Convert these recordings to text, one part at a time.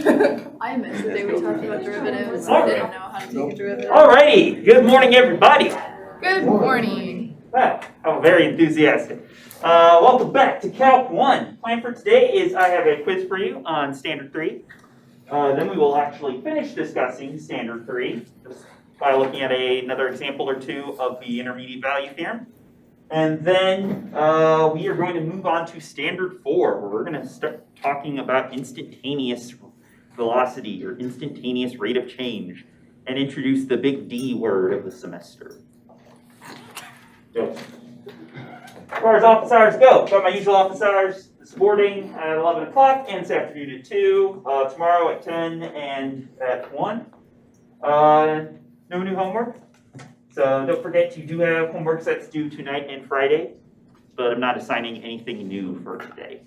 I missed the day we talked about derivatives. I didn't know how to take a derivative. Alrighty, good morning everybody. Good morning. I'm very enthusiastic. Welcome back to Calc 1. Plan for today is I have a quiz for you on Standard 3. Then we will actually finish discussing Standard 3 just by looking at another example or two of the intermediate value theorem. And then we are going to move on to Standard 4, where we're going to start talking about instantaneous velocity or instantaneous rate of change and introduce the big D word of the semester. So, as far as office hours go, got my usual office hours this morning at 11 o'clock and this afternoon at 2, tomorrow at 10 and at 1. No new homework. So don't forget you do have homework that's due tonight and Friday, but I'm not assigning anything new for today.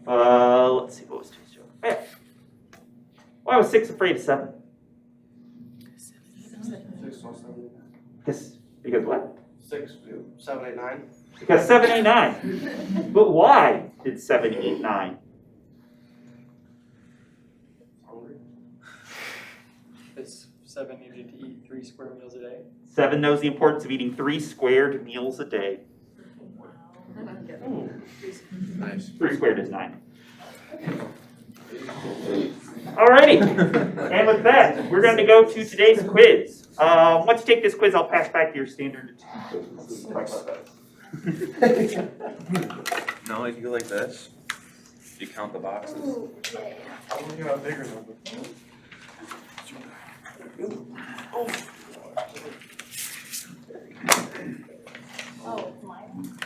Let's see, what was today's joke? Yeah. Why was 6 afraid of 7? Because what? 6, 7, 8, 9. Because 7, 8, 9. But why did 7, 8, 9? Hungry. Because 7 needed to eat 3 square meals a day. 7 knows the importance of eating 3 squared meals a day. Nice. 3 squared is 9. Alrighty, and with that, we're going to go to today's quiz. Once you take this quiz, I'll pass back your standard. No, if you go like this, you count the boxes. You got a bigger number. Oh, mine.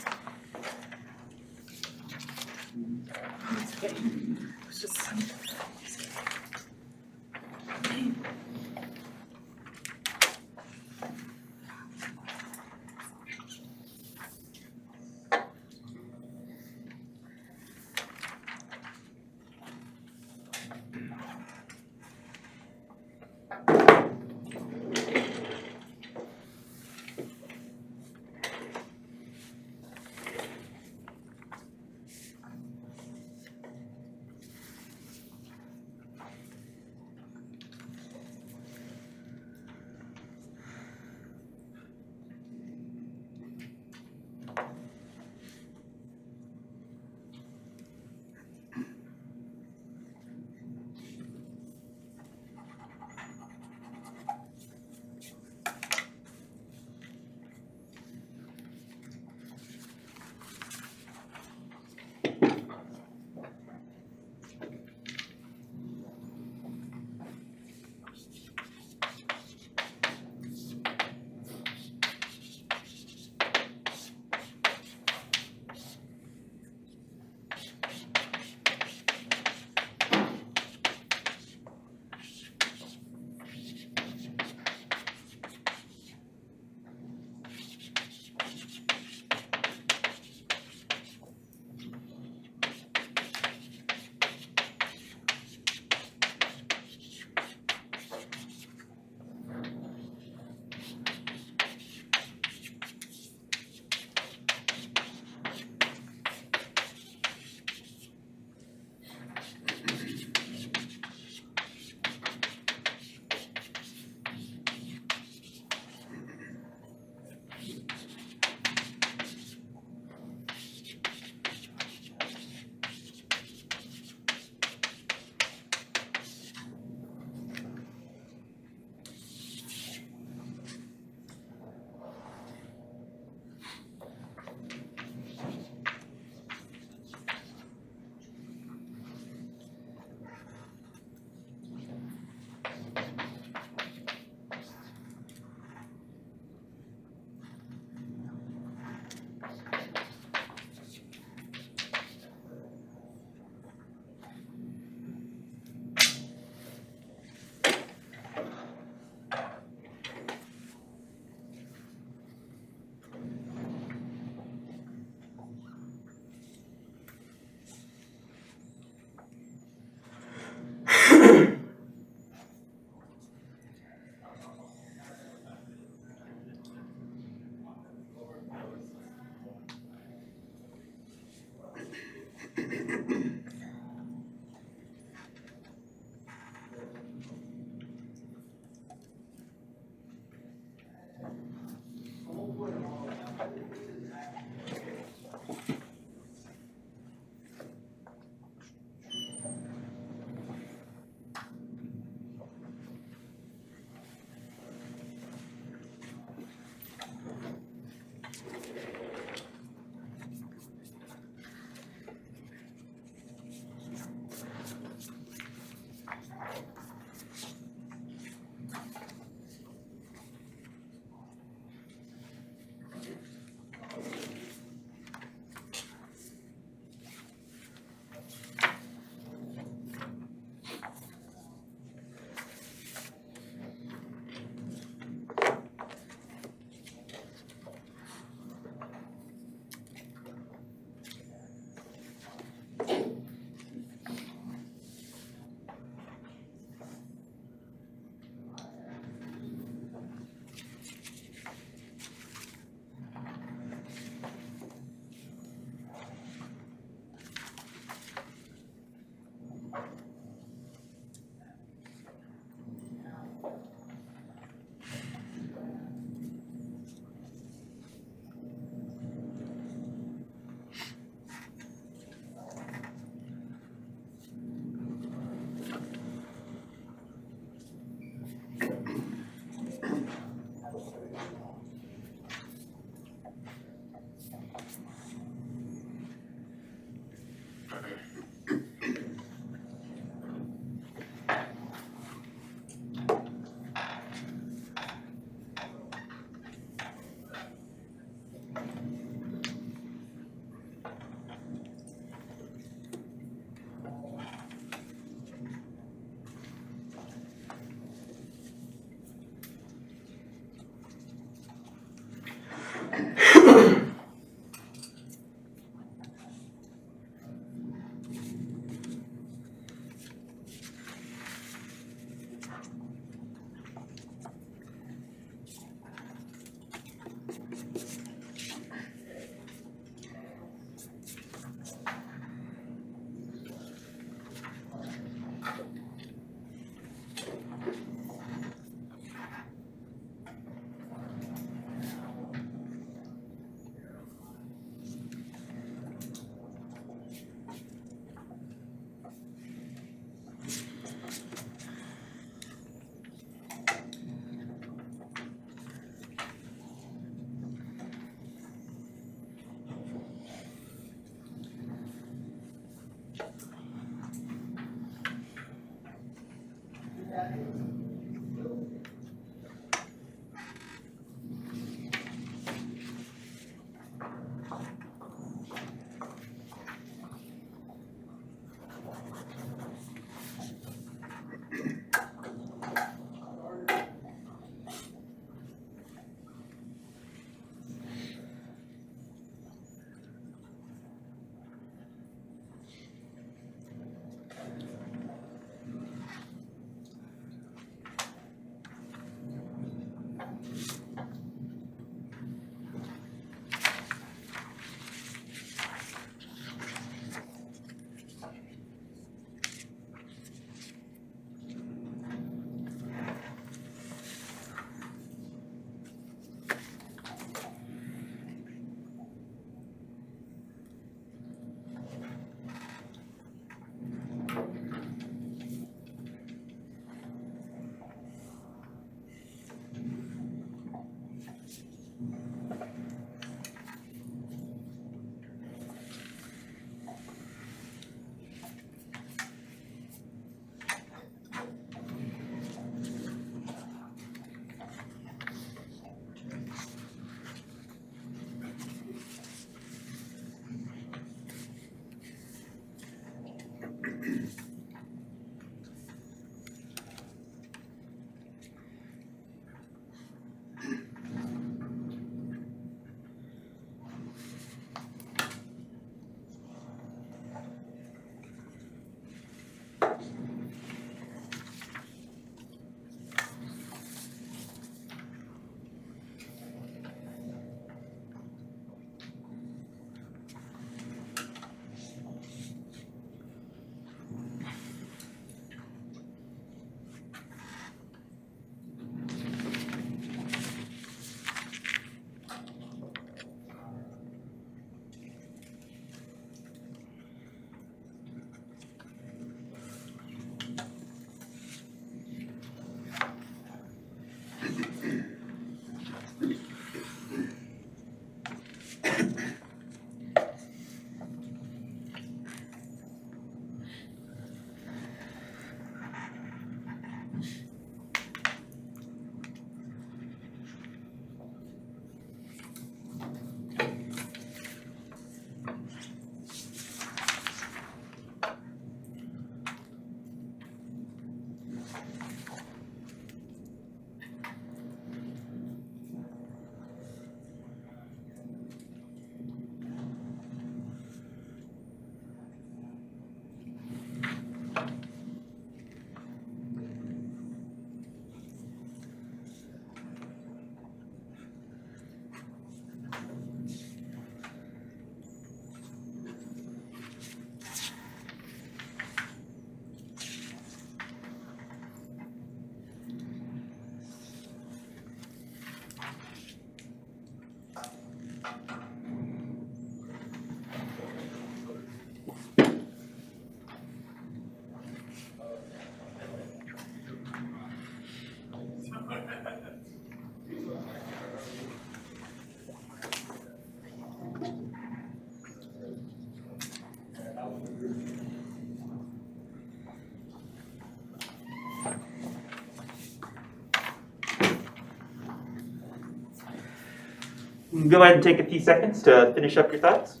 Go ahead and take a few seconds to finish up your thoughts.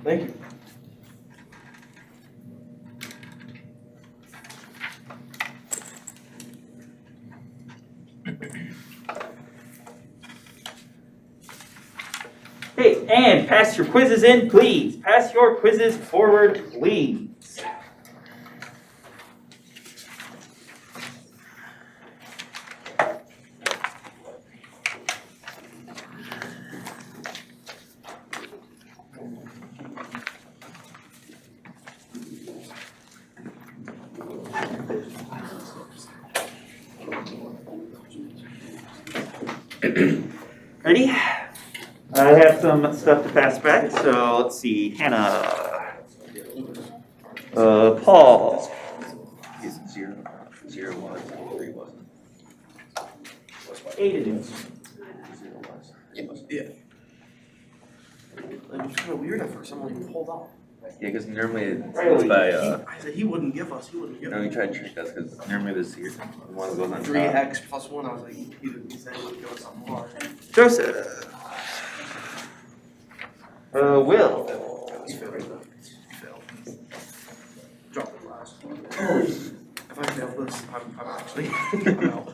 Thank you. Hey, and pass your quizzes in, please. Pass your quizzes forward, please. Ready? I have some stuff to pass back, so let's see. Hannah. Paul. Is it 0? 0 was, 3 wasn't. Aiden. 0 was. Yeah. It was kind of weird at first. I'm like, hold on. Yeah, because normally it's Riley. by, I said he wouldn't give us. no, he tried to trick us, because normally this here, the one that goes on top. 3x plus 1. I was like, he said he would give us something more. Joseph. Will. That was failed. Drop the last one. If I fail this, I'm actually I'm out.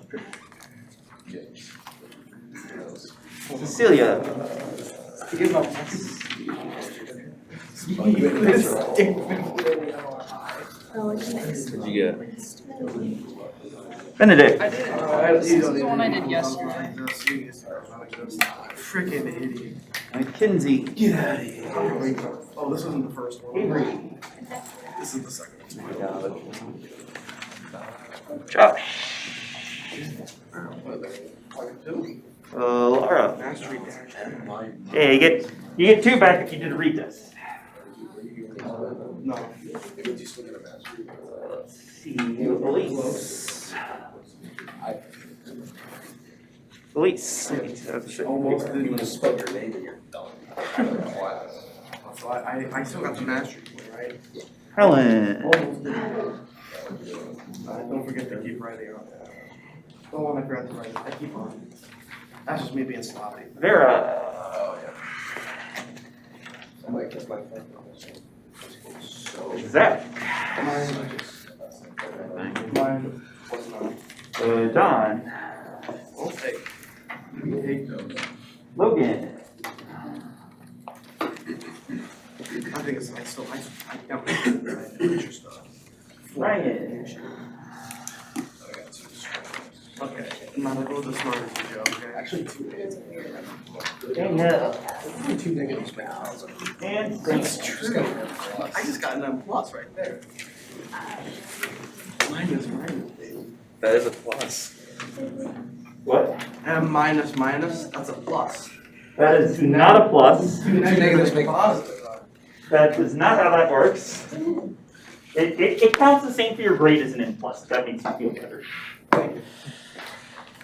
Cecilia. Give up. Oh, it's next. What'd you get? Benedict. I did it. This is the one I did yesterday. Freaking idiot. Mackenzie. Get out of here. Oh, this wasn't the first one. Avery. This is the second one. Josh. Laura. Mastery dash. Hey, you get 2 back if you did a retest. No. Let's see. Elise. Elise. Almost didn't even spell your name and you're done. So I still got the mastery point, right? Helen. Almost didn't. Don't forget to keep writing on that. The one I forgot to write. I keep on. That's just me being sloppy. Vera. Oh, yeah. I might kiss my friend. Zach. Mine was not. Don. I'll take. Take those. Logan. I think it's, I can't interest Ryan. Okay, now I'll go with the smartest joke, okay? Actually, 2 hands. Danielle. 2 negatives. And That's true. I just got an M plus right there. Minus. That is a plus. What? M minus, that's a plus. That is not a plus. 2 negatives make positive. That is not how that works. It counts the same for your grade as an N plus. That makes you feel better.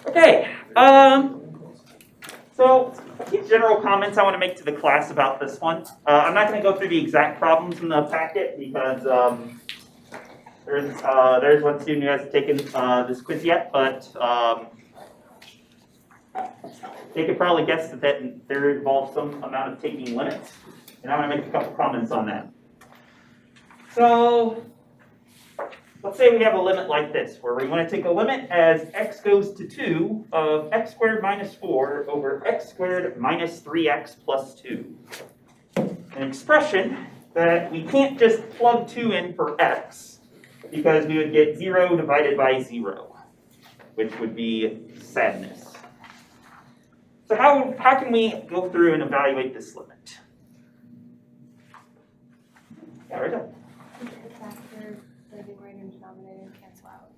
Okay. So a few general comments I want to make to the class about this one. I'm not going to go through the exact problems in the packet because there's one student who hasn't taken this quiz yet, but they could probably guess that there involves some amount of taking limits. And I want to make a couple comments on that. So let's say we have a limit like this, where we want to take a limit as x goes to 2 of x squared minus 4 over x squared minus 3x plus 2. An expression that we can't just plug 2 in for x, because we would get 0 divided by 0, which would be sadness. So how can we go through and evaluate this limit? Yeah, right up. The factor, the numerator and denominator cancel out.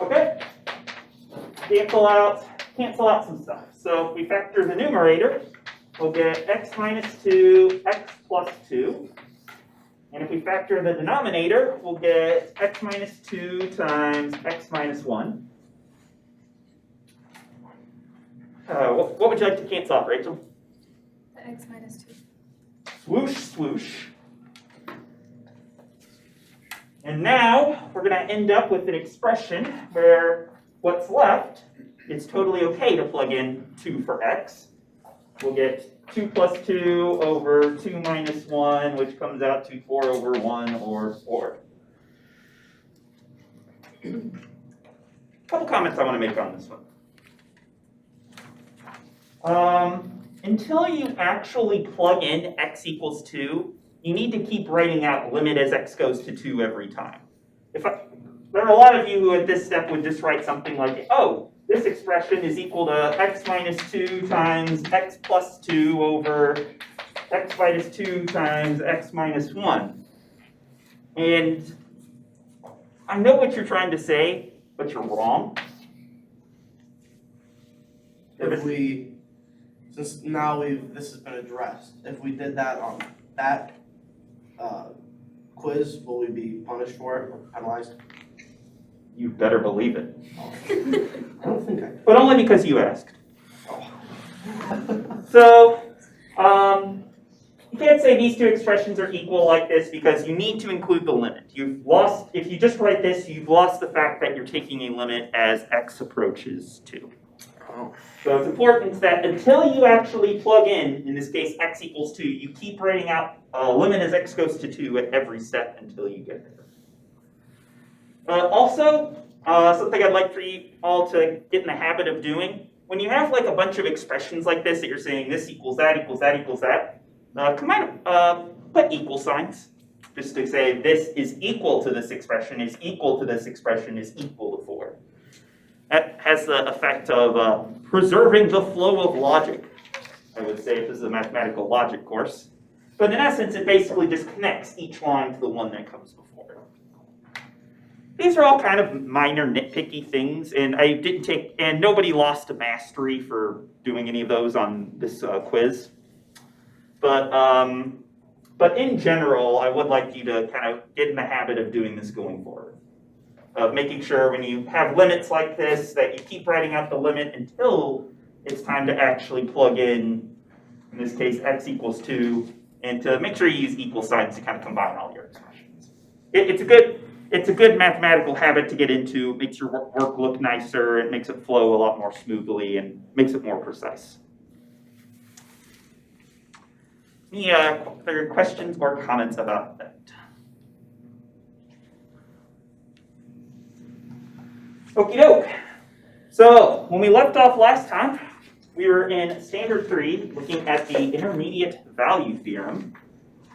Okay. Cancel out some stuff. So if we factor the numerator, we'll get x minus 2, x plus 2. And if we factor the denominator, we'll get x minus 2 times x minus 1. What would you like to cancel out, Rachel? The x minus 2. Swoosh, swoosh. And now we're going to end up with an expression where what's left is totally okay to plug in 2 for x. We'll get 2 plus 2 over 2 minus 1, which comes out to 4 over 1, or 4. A couple comments I want to make on this one. Until you actually plug in x equals 2, you need to keep writing out limit as x goes to 2 every time. There are a lot of you who at this step would just write something like, oh, this expression is equal to x minus 2 times x plus 2 over x minus 2 times x minus 1. And I know what you're trying to say, but you're wrong. if we, since now this has been addressed, if we did that on that quiz, will we be punished for it or penalized? You better believe it. I don't think I did. But only because you asked. Oh. So, you can't say these two expressions are equal like this because you need to include the limit. If you just write this, you've lost the fact that you're taking a limit as x approaches 2. Oh. So it's important that until you actually plug in this case x equals 2, you keep writing out a limit as x goes to 2 at every step until you get there. Also, something I'd like for you all to get in the habit of doing, when you have like a bunch of expressions like this that you're saying this equals that equals that equals that, put equal signs, just to say this is equal to this expression, is equal to this expression, is equal to 4. That has the effect of preserving the flow of logic, I would say, if this is a mathematical logic course. But in essence, it basically just connects each line to the one that comes before it. These are all kind of minor nitpicky things, and and nobody lost a mastery for doing any of those on this quiz. But in general, I would like you to kind of get in the habit of doing this going forward. Of making sure when you have limits like this that you keep writing out the limit until it's time to actually plug in this case, x equals 2, and to make sure you use equal signs to kind of combine all your expressions. It's a good mathematical habit to get into. It makes your work look nicer. It makes it flow a lot more smoothly and makes it more precise. Any other questions or comments about that? Okie doke. So when we left off last time, we were in Standard 3 looking at the intermediate value theorem,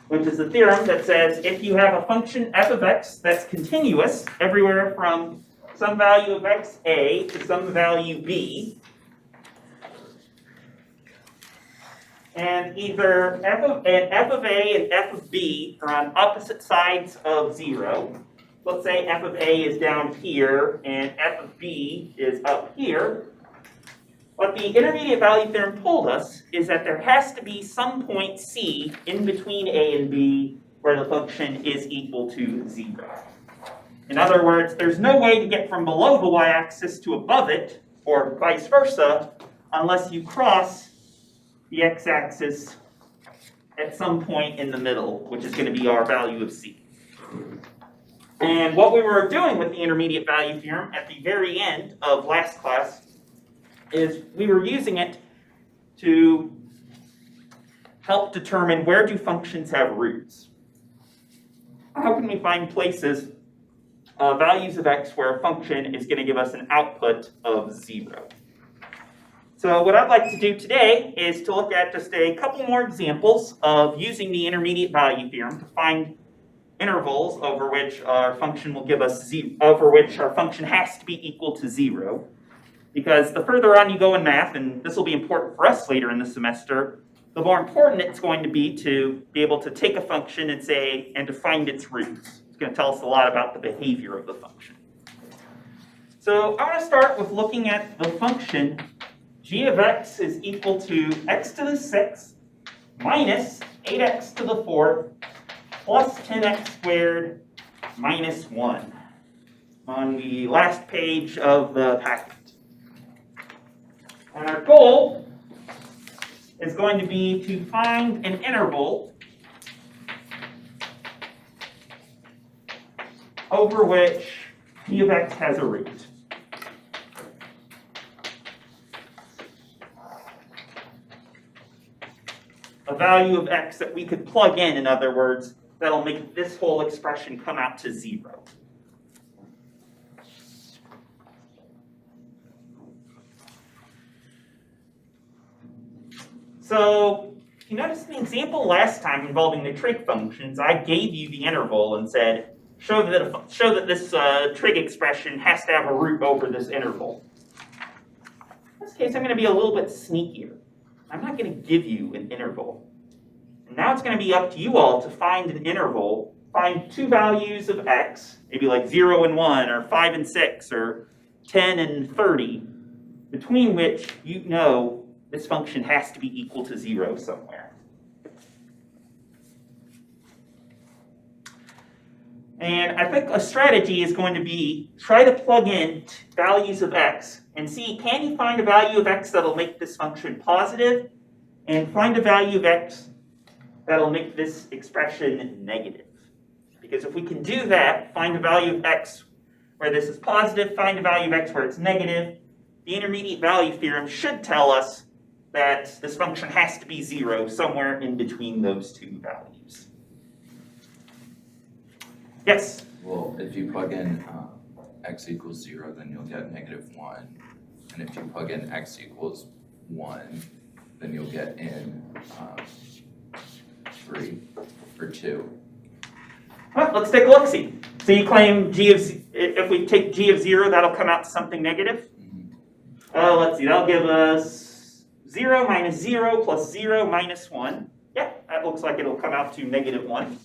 which is a theorem that says if you have a function f of x that's continuous everywhere from some value of x a to some value b, and either f of a and f of b are on opposite sides of 0. Let's say f of a is down here and f of b is up here. What the intermediate value theorem told us is that there has to be some point c in between a and b where the function is equal to 0. In other words, there's no way to get from below the y-axis to above it, or vice versa, unless you cross the x-axis at some point in the middle, which is going to be our value of c. And what we were doing with the intermediate value theorem at the very end of last class is we were using it to help determine where do functions have roots. How can we find places, values of x, where a function is going to give us an output of 0? So what I'd like to do today is to look at just a couple more examples of using the intermediate value theorem to find intervals over which our function will give us over which our function has to be equal to 0. Because the further on you go in math, and this will be important for us later in the semester, the more important it's going to be able to take a function and to find its roots. It's going to tell us a lot about the behavior of the function. So I want to start with looking at the function g of x is equal to x to the 6th minus 8x to the 4th plus 10x squared minus 1 on the last page of the packet. And our goal is going to be to find an interval over which p of x has a root. A value of x that we could plug in other words, that'll make this whole expression come out to 0. So, you notice the example last time involving the trig functions, I gave you the interval and said, show that this trig expression has to have a root over this interval. In this case, I'm going to be a little bit sneakier. I'm not going to give you an interval. And now it's going to be up to you all to find an interval, find two values of x, maybe like 0 and 1, or 5 and 6, or 10 and 30, between which you know this function has to be equal to 0 somewhere. And I think a strategy is going to be try to plug in values of x and see, can you find a value of x that'll make this function positive, and find a value of x that'll make this expression negative. Because if we can do that, find a value of x where this is positive, find a value of x where it's negative, the intermediate value theorem should tell us that this function has to be 0 somewhere in between those two values. Yes? Well, if you plug in x equals 0, then you'll get -1. And if you plug in x equals 1, then you'll get in 3 or 2. Well, let's take a look-see. So you claim if we take g of 0, that'll come out to something negative? Let's see, that'll give us 0 minus 0 plus 0 minus 1. Yeah, that looks like it'll come out to -1.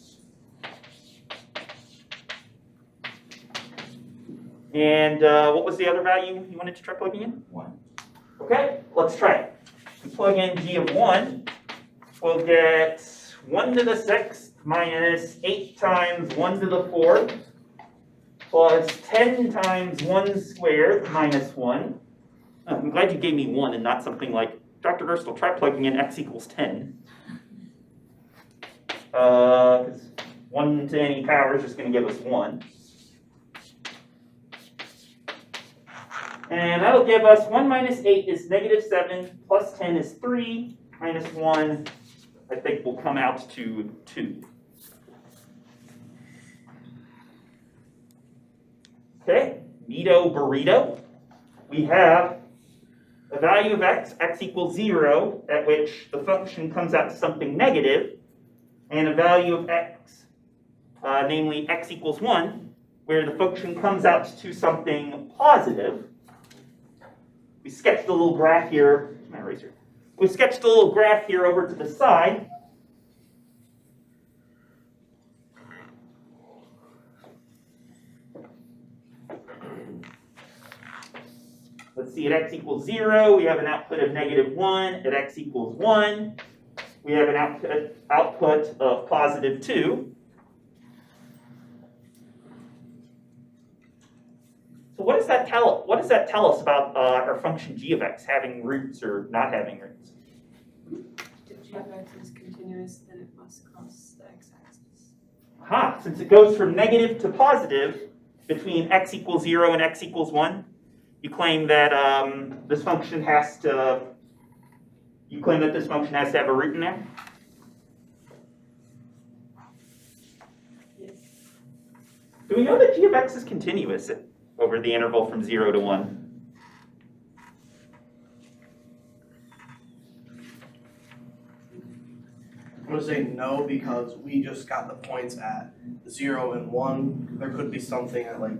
And what was the other value you wanted to try plugging in? 1. Okay, let's try it. We plug in g of 1, we'll get 1 to the 6th minus 8 times 1 to the 4th plus 10 times 1 squared minus 1. Oh, I'm glad you gave me 1 and not something like, Dr. Gerstle, try plugging in x equals 10. Because 1 to any power is just going to give us 1. And that'll give us 1 minus 8 is -7, plus 10 is 3, minus 1, I think will come out to 2. Okay, neato burrito. We have a value of x equals 0, at which the function comes out to something negative, and a value of x, namely x equals 1, where the function comes out to something positive. We sketched a little graph here. My eraser. We sketched a little graph here over to the side. Let's see, at x equals 0, we have an output of -1. At x equals 1, we have an output of +2. So what does that tell us about our function g of x having roots or not having roots? If g of x is continuous, then it must cross the x-axis. Aha, since it goes from negative to positive between x equals 0 and x equals 1, you claim that this function has to have a root in there? Yes. Do we know that g of x is continuous over the interval from 0 to 1? I'm gonna say no because we just got the points at 0 and 1. There could be something at like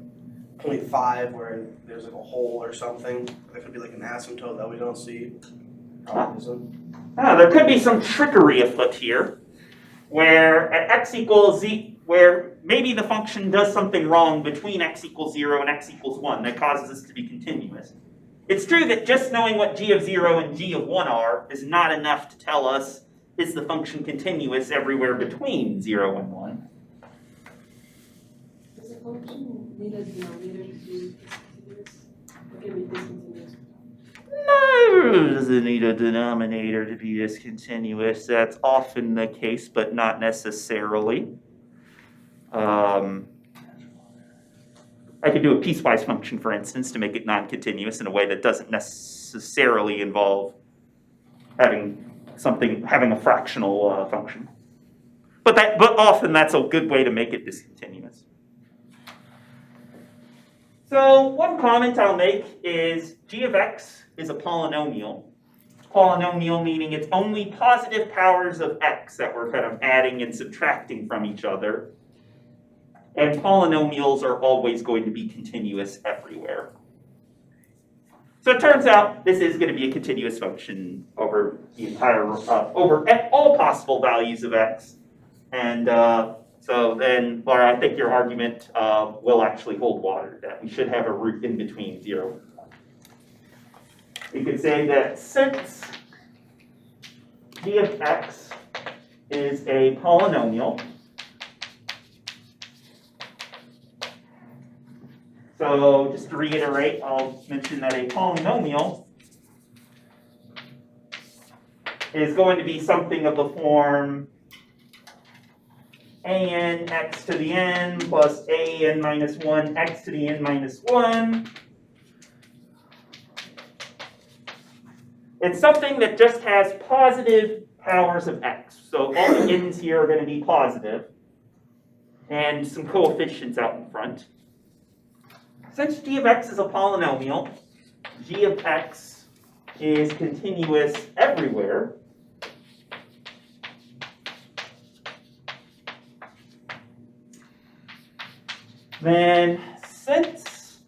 0.5 where there's like a hole or something. There could be like an asymptote that we don't see. Probably isn't. There could be some trickery afoot here, where at x equals where maybe the function does something wrong between x equals 0 and x equals 1 that causes this to be continuous. It's true that just knowing what g of 0 and g of 1 are is not enough to tell us is the function continuous everywhere between 0 and 1. Does the function need a denominator to be discontinuous? Or can it be discontinuous? No, it doesn't need a denominator to be discontinuous. That's often the case, but not necessarily. I could do a piecewise function, for instance, to make it non-continuous in a way that doesn't necessarily involve having a fractional function. But often that's a good way to make it discontinuous. So one comment I'll make is g of x is a polynomial. Polynomial meaning it's only positive powers of x that we're kind of adding and subtracting from each other. And polynomials are always going to be continuous everywhere. So it turns out this is going to be a continuous function over the entire, over all possible values of x. And so then, Laura, I think your argument will actually hold water, that we should have a root in between 0 and 1. we could say that since g of x is a polynomial, so just to reiterate, I'll mention that a polynomial is going to be something of the form an x to the n plus an minus 1 x to the n minus 1. It's something that just has positive powers of x. So all the n's here are going to be positive, and some coefficients out in front. Since g of x is a polynomial, g of x is continuous everywhere. Then since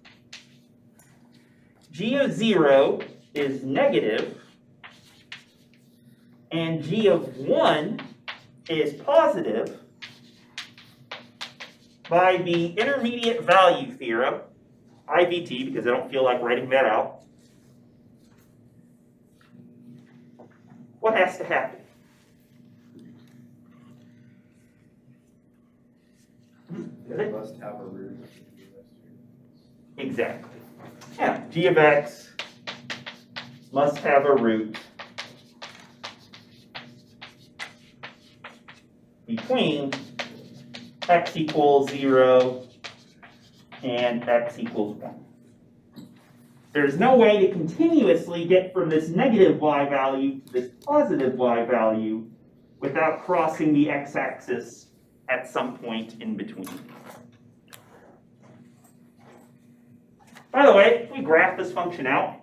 g of 0 is negative and g of 1 is positive, by the intermediate value theorem, IVT, because I don't feel like writing that out, what has to happen? It must have a root. Exactly. Yeah, g of x must have a root between x equals 0 and x equals 1. There's no way to continuously get from this negative y value to this positive y value without crossing the x-axis at some point in between. By the way, if we graph this function out,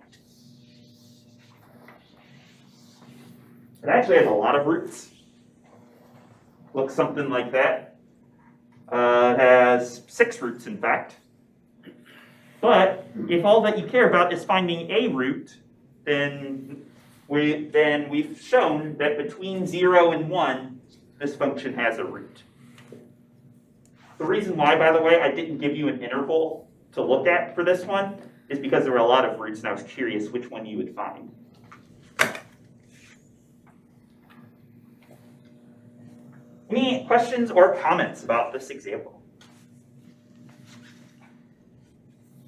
it actually has a lot of roots. Looks something like that. It has 6 roots, in fact. But if all that you care about is finding a root, then we've shown that between 0 and 1, this function has a root. The reason why, by the way, I didn't give you an interval to look at for this one is because there were a lot of roots and I was curious which one you would find. Any questions or comments about this example?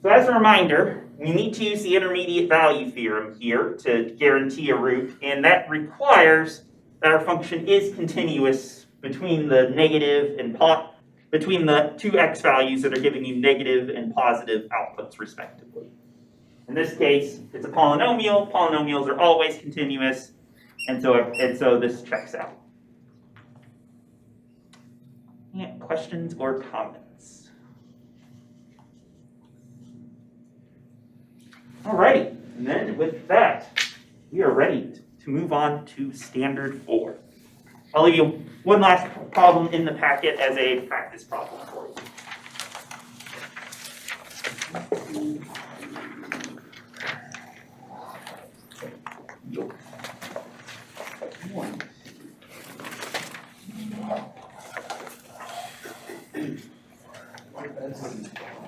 So as a reminder, we need to use the intermediate value theorem here to guarantee a root, and that requires that our function is continuous between the negative and between the two x values that are giving you negative and positive outputs respectively. In this case, it's a polynomial. Polynomials are always continuous, and so this checks out. Yeah, questions or comments? Alrighty, and then with that, we are ready to move on to standard 4. I'll leave you one last problem in the packet as a practice problem for you.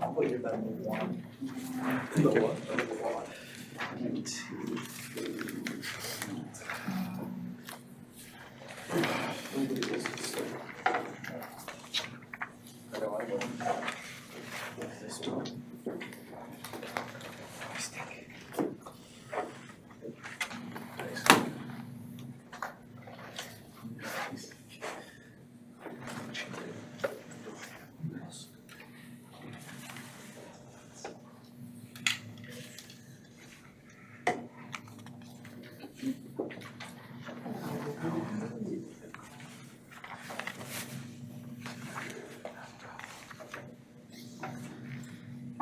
I'll put your bed in 1.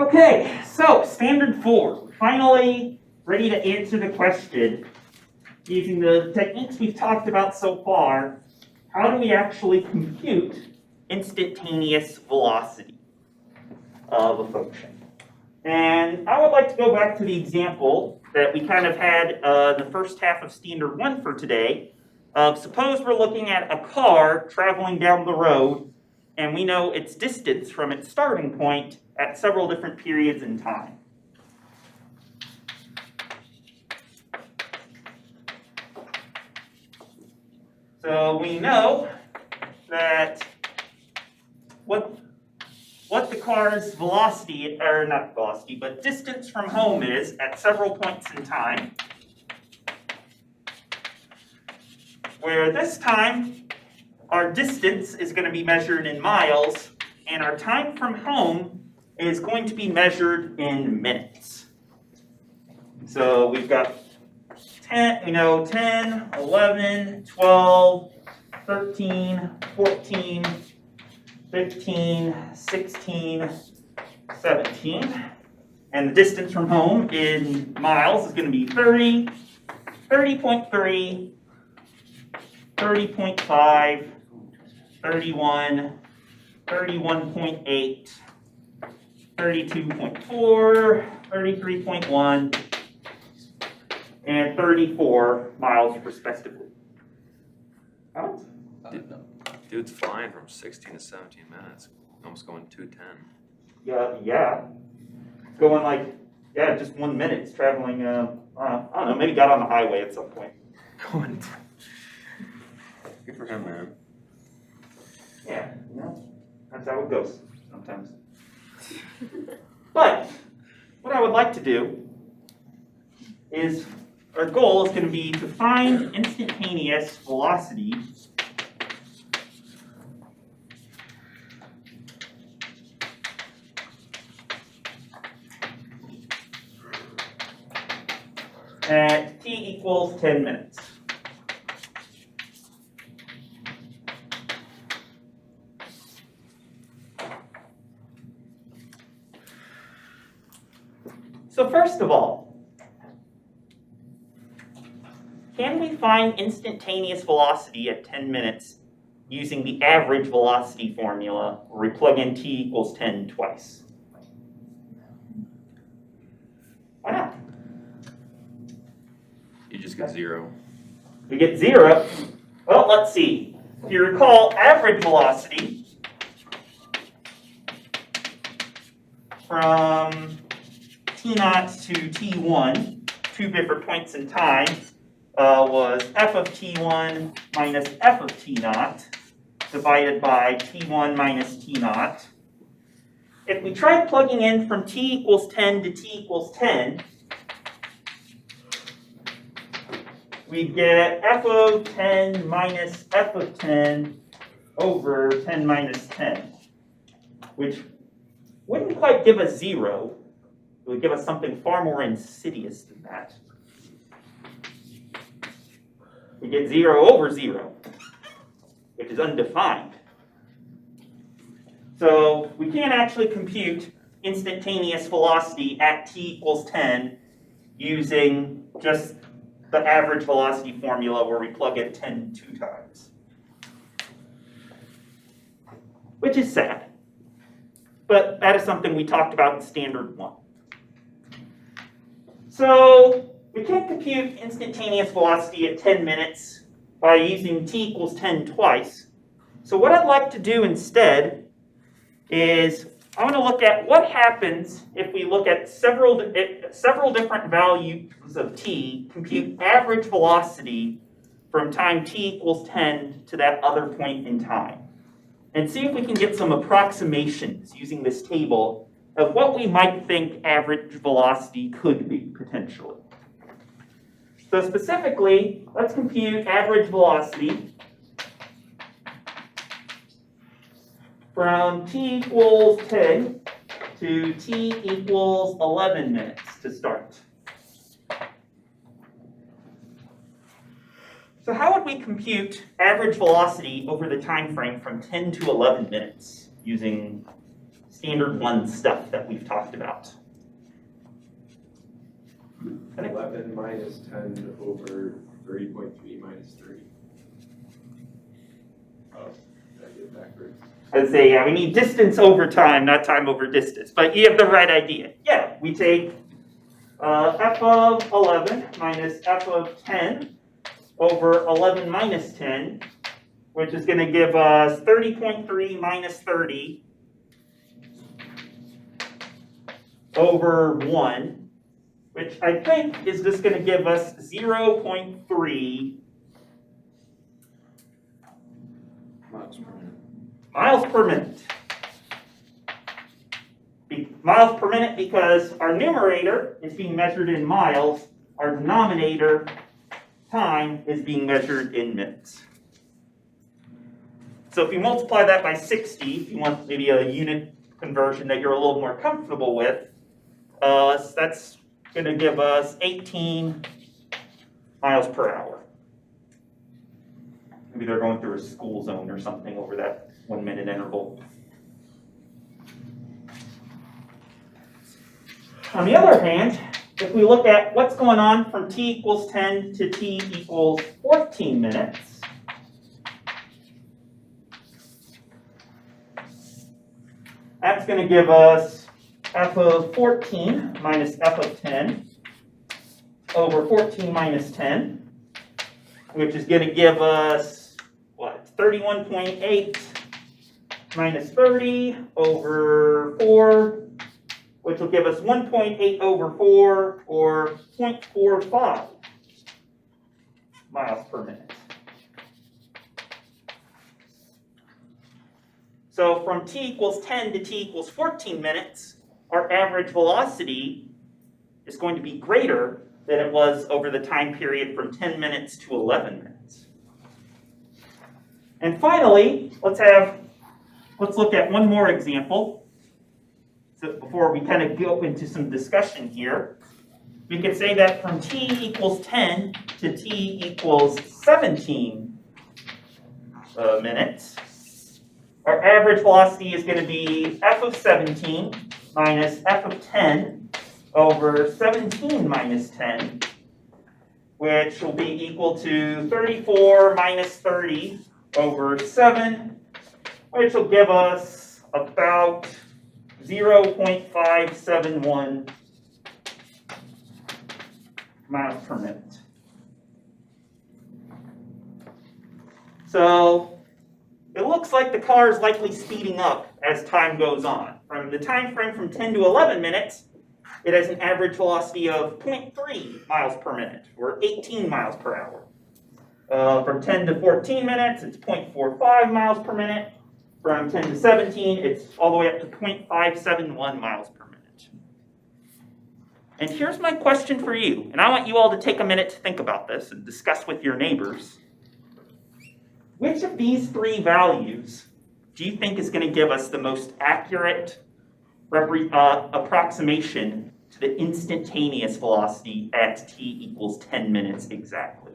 Okay, so standard 4. We're finally ready to answer the question using the techniques we've talked about so far. How do we actually compute instantaneous velocity of a function? And I would like to go back to the example that we kind of had the first half of standard 1 for today. Suppose we're looking at a car traveling down the road, and we know its distance from its starting point at several different periods in time. So we know that what the car's velocity, or not velocity, but distance from home is at several points in time. Where this time, our distance is going to be measured in miles, and our time from home is going to be measured in minutes. So we've got 10, 11, 12, 13, 14, 15, 16, 17. And the distance from home in miles is going to be 30, 30.3, 30.5, 31, 31.8, 32.4, 33.1, and 34 miles respectively. Alex? Dude's flying from 16 to 17 minutes, almost going 210. Yeah. It's going just 1 minute. It's traveling, I don't know, maybe got on the highway at some point. Going. Good for him, man. Yeah, that's how it goes sometimes. But what I would like to do is, our goal is going to be to find instantaneous velocity at t equals 10 minutes. So first of all, can we find instantaneous velocity at 10 minutes using the average velocity formula where we plug in t equals 10 twice? Why not? You just get 0. We get 0. Well, let's see. If you recall, average velocity from t0 to t1, 2 different points in time, was f of t1 minus f of t0 divided by t1 minus t0. If we try plugging in from t equals 10 to t equals 10, we get f of 10 minus f of 10 over 10 minus 10, which wouldn't quite give us 0. It would give us something far more insidious than that. We get 0 over 0, which is undefined. So we can't actually compute instantaneous velocity at t equals 10 using just the average velocity formula where we plug in 10 2 times. Which is sad. But that is something we talked about in Standard 1. So we can't compute instantaneous velocity at 10 minutes by using t equals 10 twice. So what I'd like to do instead is I want to look at what happens if we look at several different values of t, compute average velocity from time t equals 10 to that other point in time, and see if we can get some approximations using this table of what we might think average velocity could be, potentially. So specifically, let's compute average velocity from t equals 10 to t equals 11 minutes to start. So how would we compute average velocity over the time frame from 10 to 11 minutes using Standard 1 stuff that we've talked about? 11 minus 10 over 30.3 minus 30. Oh, did I get it backwards? I'd say, yeah, we need distance over time, not time over distance. But you have the right idea. Yeah, we take f of 11 minus f of 10 over 11 minus 10, which is going to give us 30.3 minus 30 over 1, which I think is just going to give us 0.3 Miles per minute. Miles per minute because our numerator is being measured in miles, our denominator, time, is being measured in minutes. So if you multiply that by 60, if you want maybe a unit conversion that you're a little more comfortable with, that's going to give us 18 miles per hour. Maybe they're going through a school zone or something over that 1 minute interval. On the other hand, if we look at what's going on from t equals 10 to t equals 14 minutes, that's going to give us f of 14 minus f of 10 over 14 minus 10, which is going to give us, what, 31.8 minus 30 over 4, which will give us 1.8 over 4, or 0.45 miles per minute. So from t equals 10 to t equals 14 minutes, our average velocity is going to be greater than it was over the time period from 10 minutes to 11 minutes. And finally, let's look at one more example. So before we kind of go into some discussion here, we could say that from t equals 10 to t equals 17 minutes, our average velocity is going to be f of 17 minus f of 10 over 17 minus 10, which will be equal to 34 minus 30 over 7, which will give us about 0.571 miles per minute. So it looks like the car is likely speeding up as time goes on. From the time frame from 10 to 11 minutes, it has an average velocity of 0.3 miles per minute, or 18 miles per hour. From 10 to 14 minutes, it's 0.45 miles per minute. From 10 to 17, it's all the way up to 0.571 miles per minute. And here's my question for you, and I want you all to take a minute to think about this and discuss with your neighbors. Which of these three values do you think is going to give us the most accurate approximation to the instantaneous velocity at t equals 10 minutes exactly?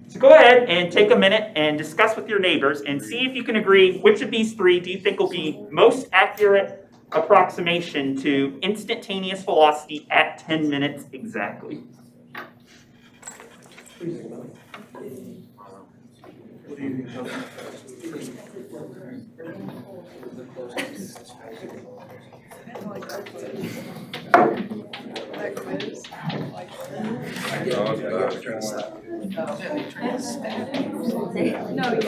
So go ahead and take a minute and discuss with your neighbors and see if you can agree which of these three do you think will be most accurate approximation to instantaneous velocity at 10 minutes exactly. What do you think, Joseph? No, yeah, I don't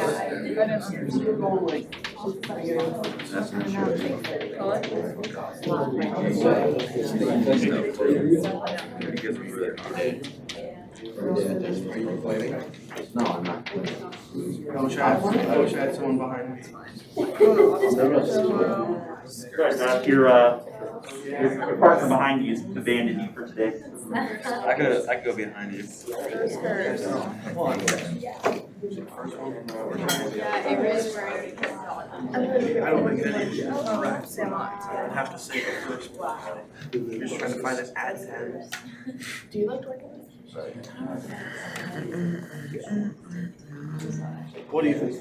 No, I'm not. I wish I had someone behind me. Good, your partner behind you has abandoned you for today. I could go behind you. Yeah, it really I don't think any of you would have to say the first one. You're just trying to find it at 10. Do you like to work in What do you think?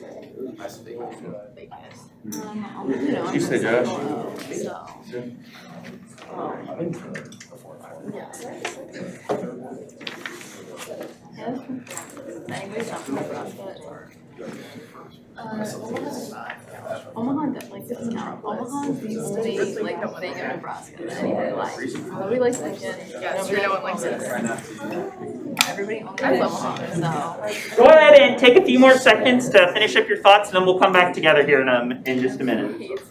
You say Josh? Omaha definitely sits out. Omaha seems to be like a thing in Nebraska that anybody likes. Nobody likes Lincoln. No one likes it. Everybody only likes Omaha, so. Go ahead and take a few more seconds to finish up your thoughts, and then we'll come back together here in just a minute. It's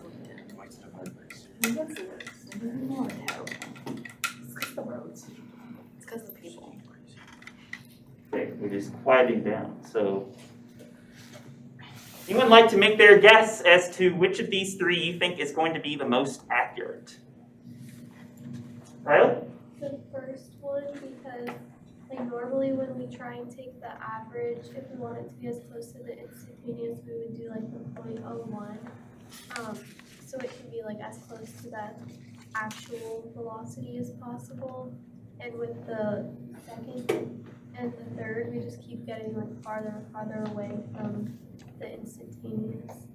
because of the people. Okay, we're just quieting down. So Anyone like to make their guess as to which of these three you think is going to be the most accurate? Riley? The first one, because like normally when we try and take the average, if we want it to be as close to the instantaneous, we would do like the 0.01. So it can be like as close to that actual velocity as possible. And with the second and the third, we just keep getting like farther and farther away from the instantaneous.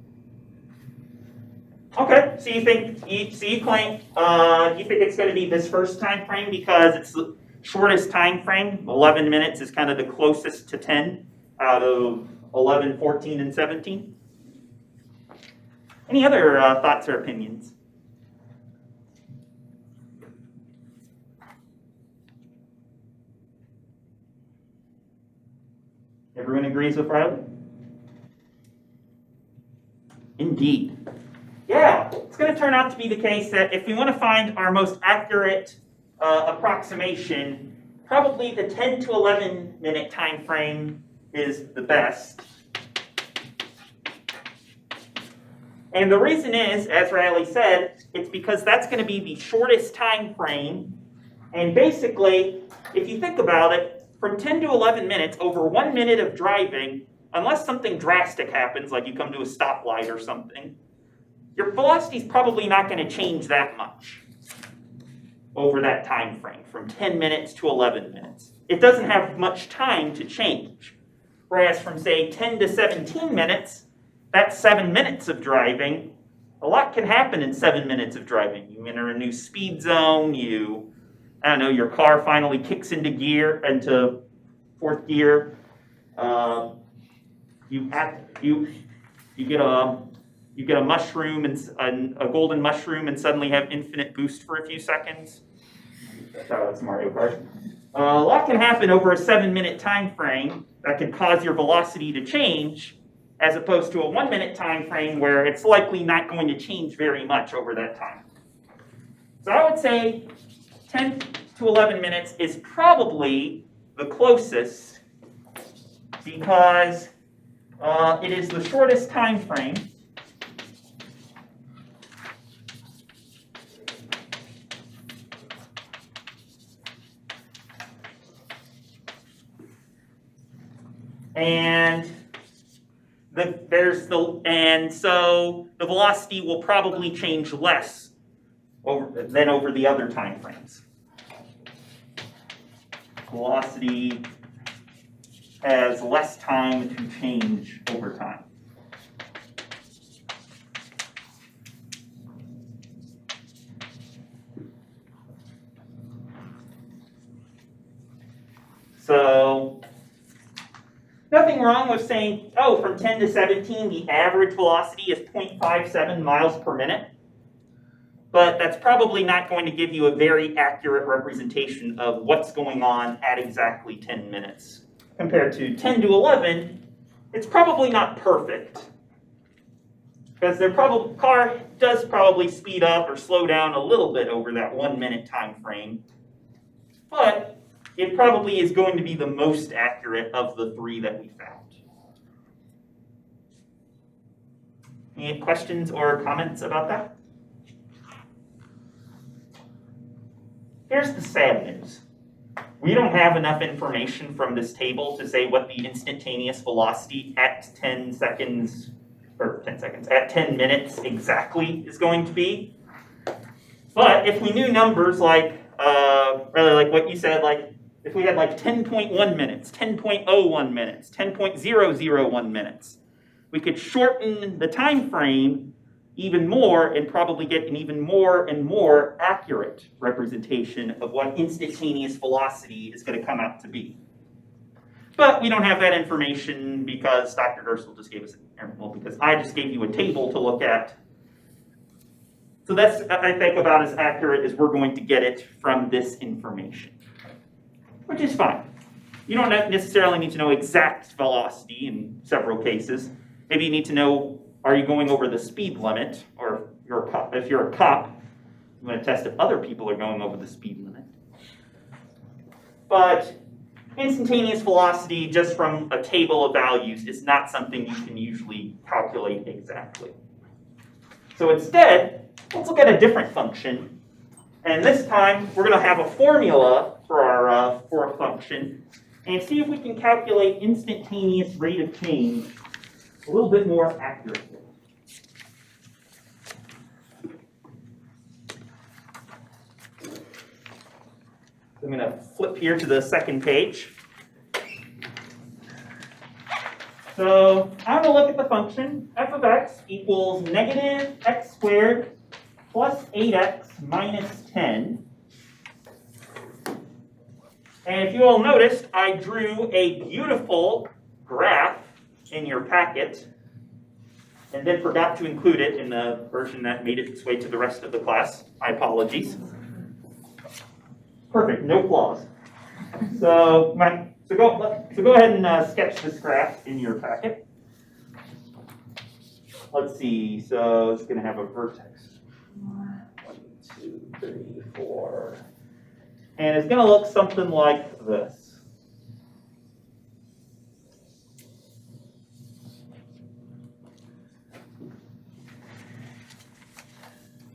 Okay, so you think you think it's going to be this first time frame because it's the shortest time frame. 11 minutes is kind of the closest to 10 out of 11, 14, and 17. Any other thoughts or opinions? Everyone agrees with Riley? Indeed. Yeah, it's going to turn out to be the case that if we want to find our most accurate approximation, probably the 10 to 11 minute time frame is the best. And the reason is, as Riley said, it's because that's going to be the shortest time frame. And basically, if you think about it, from 10 to 11 minutes, over 1 minute of driving, unless something drastic happens, like you come to a stoplight or something, your velocity is probably not going to change that much over that time frame, from 10 minutes to 11 minutes. It doesn't have much time to change. Whereas from, say, 10 to 17 minutes, that's 7 minutes of driving. A lot can happen in 7 minutes of driving. You enter a new speed zone, your car finally kicks into fourth gear. You get a mushroom and a golden mushroom and suddenly have infinite boost for a few seconds. That's how it's Mario Kart. A lot can happen over a 7 minute time frame that could cause your velocity to change, as opposed to a 1 minute time frame where it's likely not going to change very much over that time. So I would say 10 to 11 minutes is probably the closest because it is the shortest time frame. So the velocity will probably change less than over the other time frames. Velocity has less time to change over time. So nothing wrong with saying, from 10 to 17, the average velocity is 0.57 miles per minute. But that's probably not going to give you a very accurate representation of what's going on at exactly 10 minutes. Compared to 10 to 11, it's probably not perfect. Because their car does probably speed up or slow down a little bit over that 1 minute time frame. But it probably is going to be the most accurate of the three that we found. Any questions or comments about that? Here's the sad news. We don't have enough information from this table to say what the instantaneous velocity at 10 minutes exactly is going to be. But if we knew numbers like what you said, like if we had like 10.1 minutes, 10.01 minutes, 10.001 minutes, we could shorten the time frame even more and probably get an even more and more accurate representation of what instantaneous velocity is going to come out to be. But we don't have that information because Dr. Gersel just gave us, because I just gave you a table to look at. So that's, I think, about as accurate as we're going to get it from this information, which is fine. You don't necessarily need to know exact velocity in several cases. Maybe you need to know, are you going over the speed limit? Or if you're a cop, you want to test if other people are going over the speed limit. But instantaneous velocity, just from a table of values, is not something you can usually calculate exactly. So instead, let's look at a different function. And this time, we're going to have a formula for a function and see if we can calculate instantaneous rate of change a little bit more accurately. I'm going to flip here to the second page. So I'm going to look at the function f of x equals negative x squared plus 8x minus 10. And if you all noticed, I drew a beautiful graph in your packet and then forgot to include it in the version that made its way to the rest of the class. My apologies. Perfect, no flaws. So go ahead and sketch this graph in your packet. Let's see, so it's going to have a vertex. 1, 2, 3, 4. And it's going to look something like this.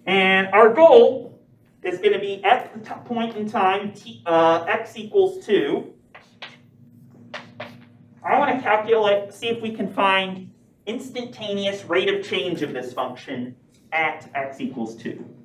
And our goal is going to be at the point in time x equals 2. I want to calculate, see if we can find instantaneous rate of change of this function at x equals 2.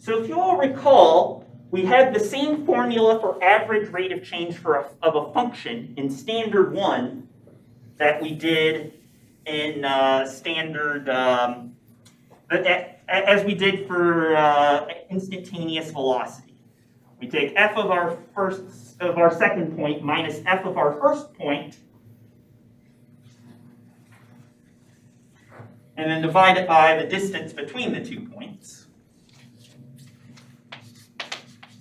So if you all recall, we had the same formula for average rate of change of a function in standard 1 that we did in standard, as we did for instantaneous velocity. We take f of our second point minus f of our first point, and then divide it by the distance between the 2 points.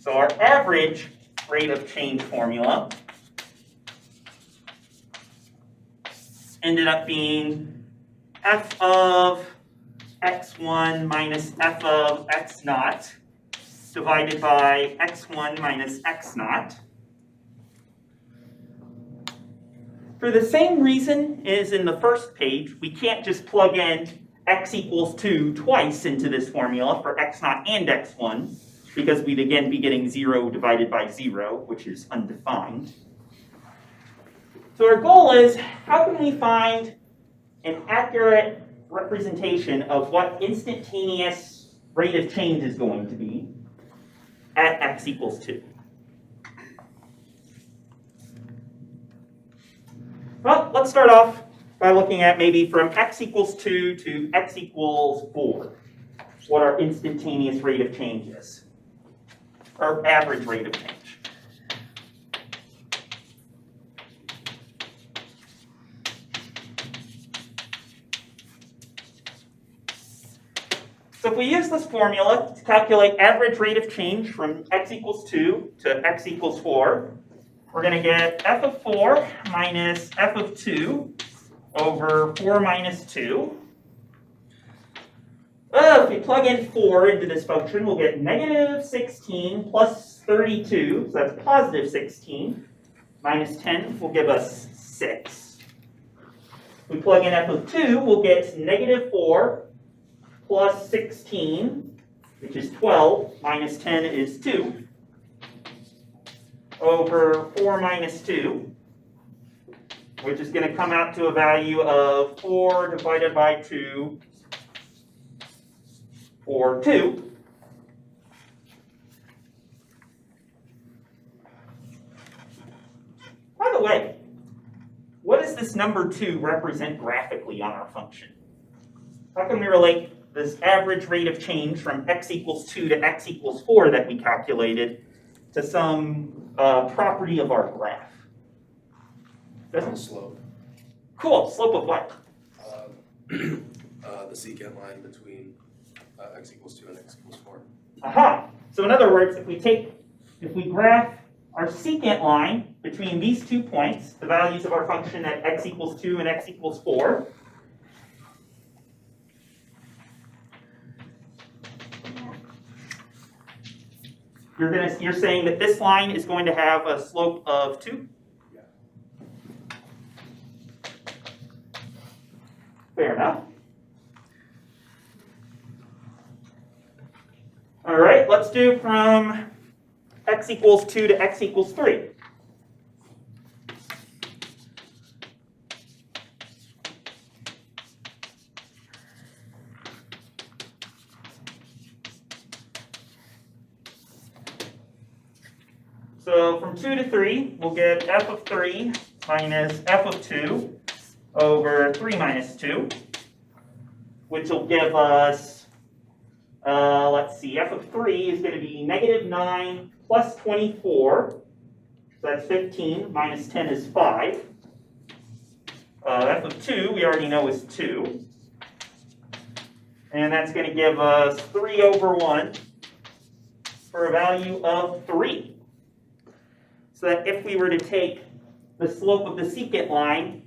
So our average rate of change formula ended up being f of x1 minus f of x naught divided by x1 minus x naught. For the same reason as in the first page, we can't just plug in x equals 2 twice into this formula for x naught and x1, because we'd again be getting 0 divided by 0, which is undefined. So our goal is, how can we find an accurate representation of what instantaneous rate of change is going to be at x equals 2? Well, let's start off by looking at maybe from x equals 2 to x equals 4, what our instantaneous rate of change is, or average rate of change. So if we use this formula to calculate average rate of change from x equals 2 to x equals 4, we're going to get f of 4 minus f of 2 over 4 minus 2. If we plug in 4 into this function, we'll get negative 16 plus 32, so that's positive 16, minus 10 will give us 6. If we plug in f of 2, we'll get negative 4 plus 16, which is 12, minus 10 is 2, over 4 minus 2, which is going to come out to a value of 4 divided by 2, or 2. By the way, what does this number 2 represent graphically on our function? How can we relate this average rate of change from x equals 2 to x equals 4 that we calculated to some property of our graph? Slope. Cool, slope of what? The secant line between x equals 2 and x equals 4. Aha! So in other words, if we graph our secant line between these 2 points, the values of our function at x equals 2 and x equals 4, you're saying that this line is going to have a slope of 2? Yeah. Fair enough. All right, let's do from x equals 2 to x equals 3. So from 2 to 3, we'll get f of 3 minus f of 2 over 3 minus 2, which will give us, let's see, f of 3 is going to be negative 9 plus 24. So that's 15, minus 10 is 5. F of 2, we already know is 2. And that's going to give us 3 over 1 for a value of 3. So that if we were to take the slope of the secant line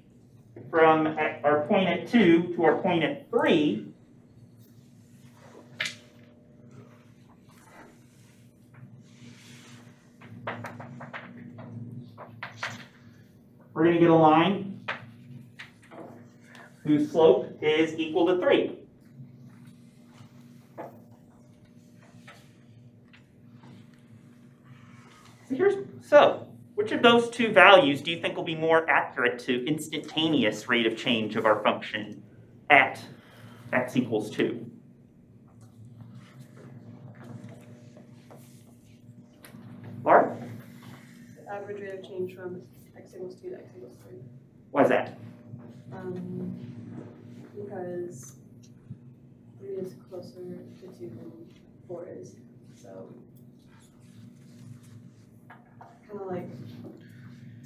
from our point at 2 to our point at 3, we're going to get a line whose slope is equal to 3. So, which of those 2 values do you think will be more accurate to instantaneous rate of change of our function at x equals 2? Laura? The average rate of change from x equals 2 to x equals 3. Why is that? Because 3 is closer to 2 than 4 is. So, kind of like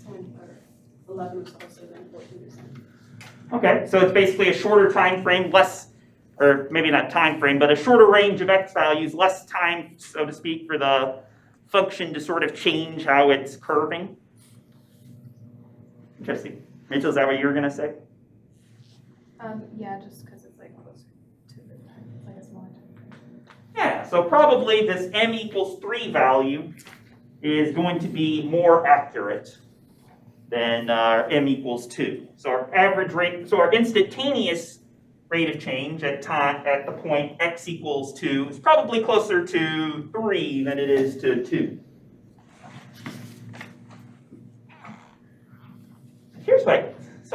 10 or 11 is closer than 14%. Okay, so it's basically a shorter time frame, less, or maybe not time frame, but a shorter range of x values, less time, so to speak, for the function to sort of change how it's curving. Interesting. Mitchell, is that what you were going to say? Yeah, just because it's like closer to the time. It's like a smaller time. Yeah, so probably this m equals 3 value is going to be more accurate than m equals 2. So our average rate, so our instantaneous rate of change at the point x equals 2 is probably closer to 3 than it is to 2.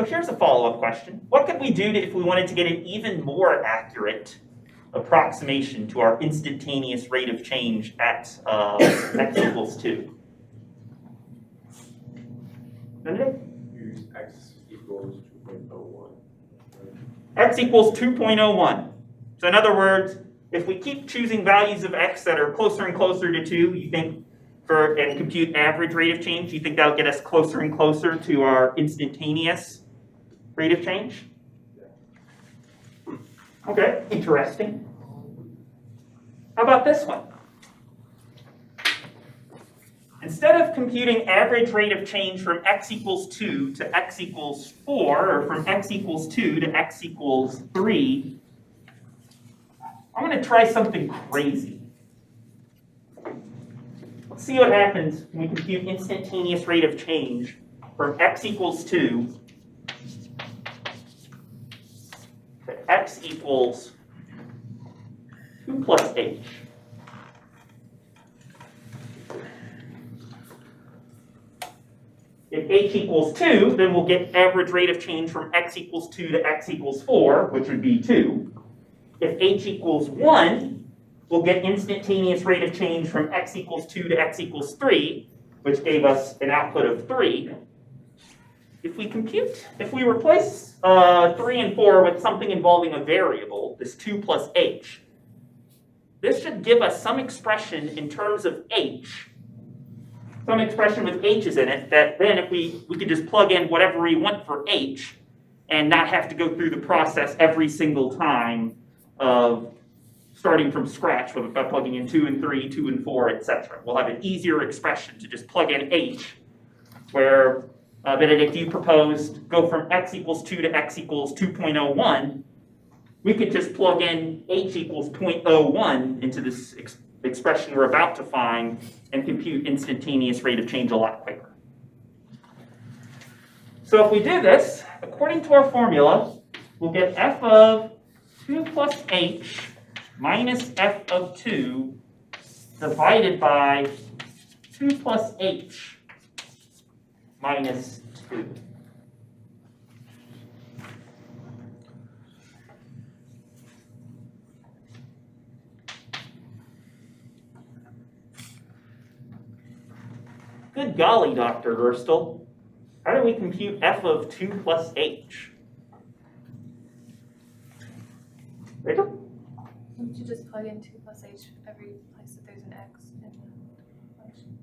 Here's a follow-up question. What could we do if we wanted to get an even more accurate approximation to our instantaneous rate of change at x equals 2? Use x equals 2.01. X equals 2.01. So in other words, if we keep choosing values of x that are closer and closer to 2, you think and compute average rate of change, you think that'll get us closer and closer to our instantaneous rate of change? Okay, interesting. How about this one? Instead of computing average rate of change from x equals 2 to x equals 4, or from x equals 2 to x equals 3, I'm going to try something crazy. Let's see what happens when we compute instantaneous rate of change from x equals 2 to x equals 2 plus h. If h equals 2, then we'll get average rate of change from x equals 2 to x equals 4, which would be 2. If h equals 1, we'll get instantaneous rate of change from x equals 2 to x equals 3, which gave us an output of 3. If we replace 3 and 4 with something involving a variable, this 2 plus h, this should give us some expression in terms of h, some expression with h's in it, that then if we could just plug in whatever we want for h and not have to go through the process every single time of starting from scratch by plugging in 2 and 3, 2 and 4, etc. We'll have an easier expression to just plug in h, where Benedict, you proposed go from x equals 2 to x equals 2.01. We could just plug in h equals 0.01 into this expression we're about to find and compute instantaneous rate of change a lot quicker. So if we do this, according to our formula, we'll get f of 2 plus h minus f of 2 divided by 2 plus h minus 2. Good golly, Dr. Gerstel. How do we compute f of 2 plus h? Rachel? Wouldn't you just plug in 2 plus h every place that there's an x in the function?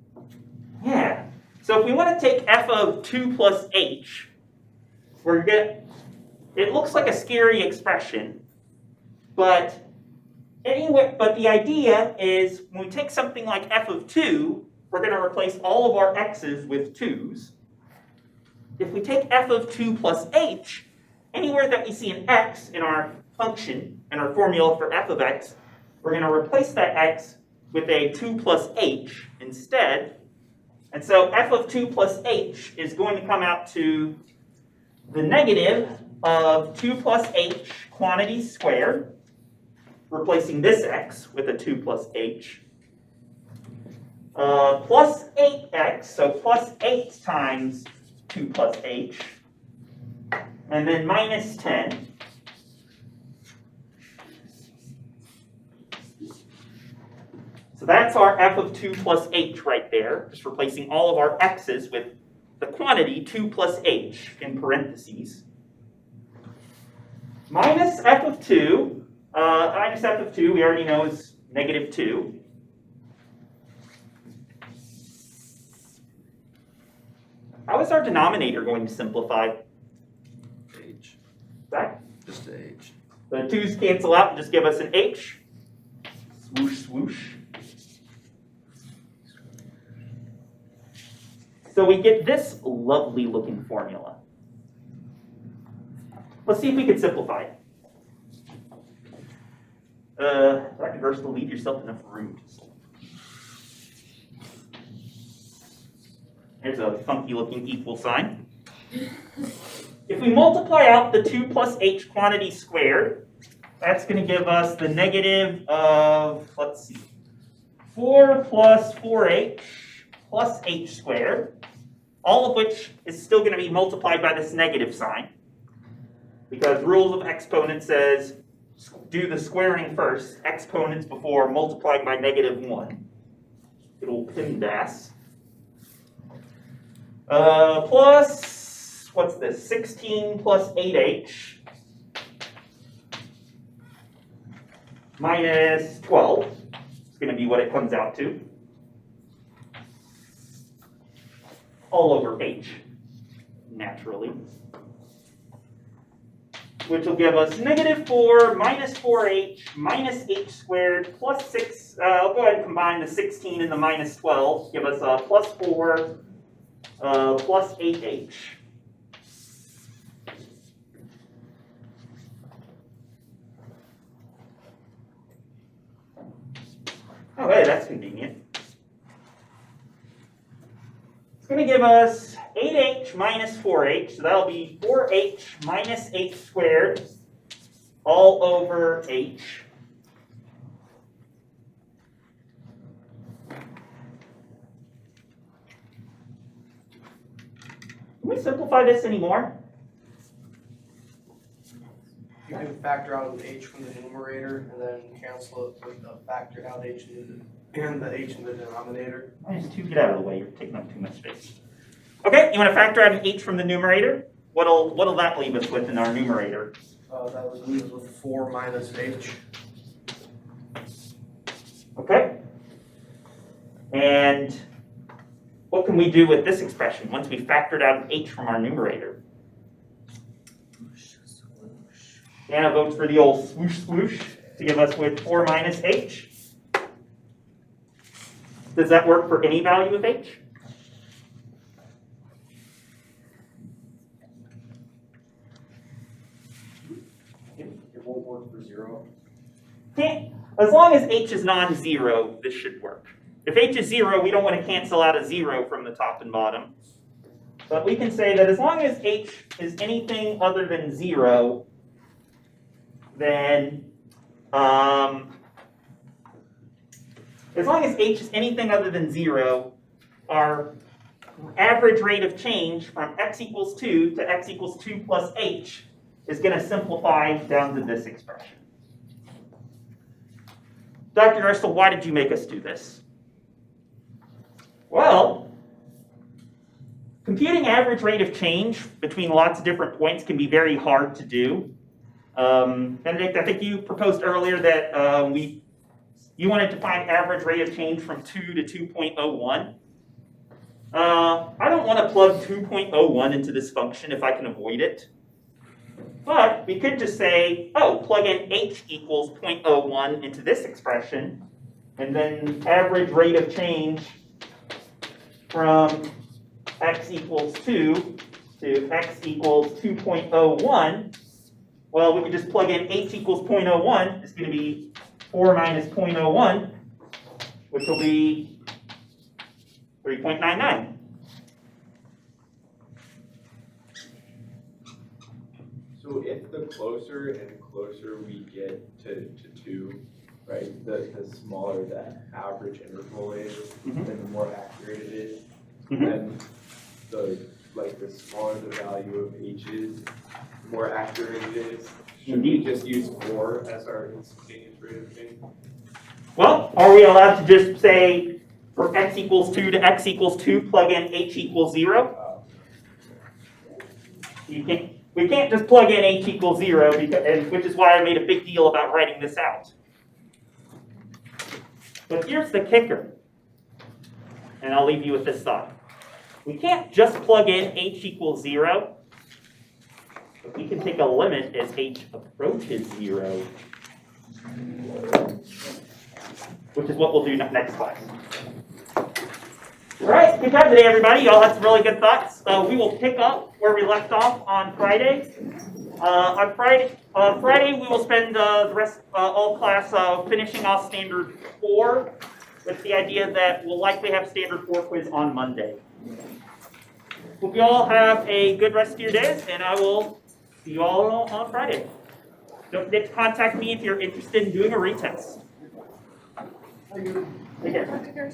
Yeah. So if we want to take f of 2 plus h, it looks like a scary expression, but the idea is when we take something like f of 2, we're going to replace all of our x's with 2's. If we take f of 2 plus h, anywhere that we see an x in our function, in our formula for f of x, we're going to replace that x with a 2 plus h instead. And so f of 2 plus h is going to come out to the negative of 2 plus h quantity squared, replacing this x with a 2 plus h, plus 8x, so plus 8 times 2 plus h, and then minus 10. So that's our f of 2 plus h right there, just replacing all of our x's with the quantity 2 plus h in parentheses. Minus f of 2, we already know is negative 2. How is our denominator going to simplify? H. That? Just a H. The 2's cancel out and just give us an h. Swoosh, swoosh. So we get this lovely looking formula. Let's see if we can simplify it. Dr. Gerstel, leave yourself enough room. There's a funky looking equal sign. If we multiply out the 2 plus h quantity squared, that's going to give us the negative of, 4 plus 4h plus h squared, all of which is still going to be multiplied by this negative sign, because rules of exponents says do the squaring first, exponents before multiplied by negative 1. It'll PIMDAS. Plus, what's this, 16 plus 8h minus 12. It's going to be what it comes out to. All over h, naturally. Which will give us negative 4 minus 4h minus h squared plus 6. I'll go ahead and combine the 16 and the minus 12. Give us a plus 4 plus 8h. Oh, hey, that's convenient. It's going to give us 8h minus 4h, so that'll be 4h minus h squared all over h. Can we simplify this anymore? You can factor out an h from the numerator and then cancel it with the factored out h and the h in the denominator. Minus 2, get out of the way, you're taking up too much space. Okay, you want to factor out an h from the numerator? What'll that leave us with in our numerator? That would leave us with 4 minus h. Okay. And what can we do with this expression once we factored out an h from our numerator? Anna votes for the old swoosh swoosh. to give us with 4 minus h. Does that work for any value of h? It won't work for 0. Can't, as long as h is non-zero, this should work. If h is 0, we don't want to cancel out a 0 from the top and bottom. But we can say that as long as h is anything other than 0, then as long as h is anything other than 0, our average rate of change from x equals 2 to x equals 2 plus h is going to simplify down to this expression. Dr. Ursel, why did you make us do this? Well, computing average rate of change between lots of different points can be very hard to do. Benedict, I think you proposed earlier that you wanted to find average rate of change from 2 to 2.01. I don't want to plug 2.01 into this function if I can avoid it. But we could just say, oh, plug in h equals 0.01 into this expression, and then average rate of change from x equals 2 to x equals 2.01. Well, we could just plug in h equals 0.01. It's going to be 4 minus 0.01, which will be 3.99. So if the closer and closer we get to 2, right, the smaller that average interval is, then the more accurate it is, then the smaller the value of h is, the more accurate it is. Should we just use 4 as our instantaneous rate of change? Well, are we allowed to just say for x equals 2 to x equals 2, plug in h equals 0? We can't just plug in h equals 0, which is why I made a big deal about writing this out. But here's the kicker, and I'll leave you with this thought. We can't just plug in h equals 0, but we can take a limit as h approaches 0, which is what we'll do next class. All right, good time today, everybody. Y'all had some really good thoughts. We will pick up where we left off on Friday. On Friday, we will spend the rest all class finishing off Standard 4 with the idea that we'll likely have Standard 4 quiz on Monday. Hope you all have a good rest of your days, and I will see you all on Friday. Don't forget to contact me if you're interested in doing a retest. Take care.